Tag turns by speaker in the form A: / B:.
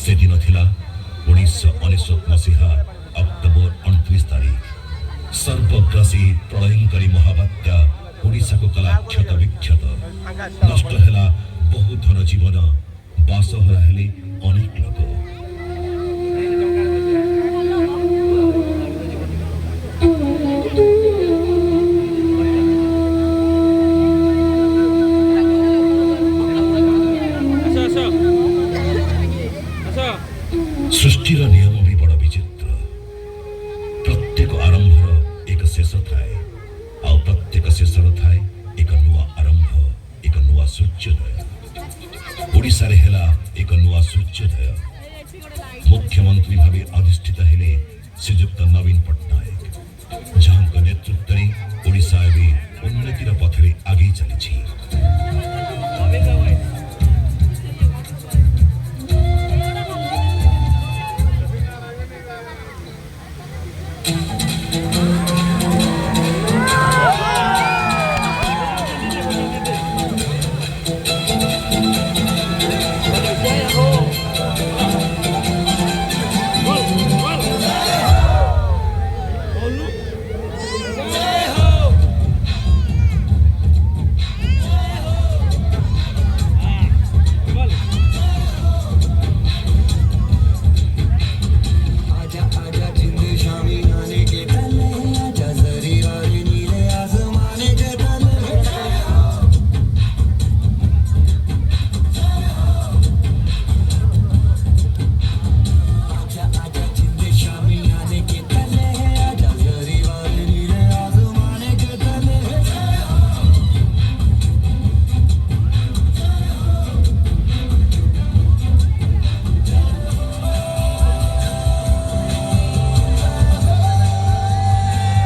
A: से दिन थिला 1999 मसीहा अक्टोबर 29 तारिख सर्वग्रासी प्रलयंकारी महाबात्या ओडिशा को कला क्षत विक्षत नष्ट हेला बहु धन जीवन बासहरा हेले अनेक लोक सृष्टिर नियम भी बड़ विचित्र प्रत्येक आरंभर एक शेष थाए आ प्रत्येक शेषर थाए एक नुआ आरंभ एक नुआ सूर्योदय ओडिशा रे हेला एक नुआ सूर्योदय मुख्यमंत्री भावे अधिष्ठित हेले श्रीजुक्त नवीन पट्टनायक जहां नेतृत्व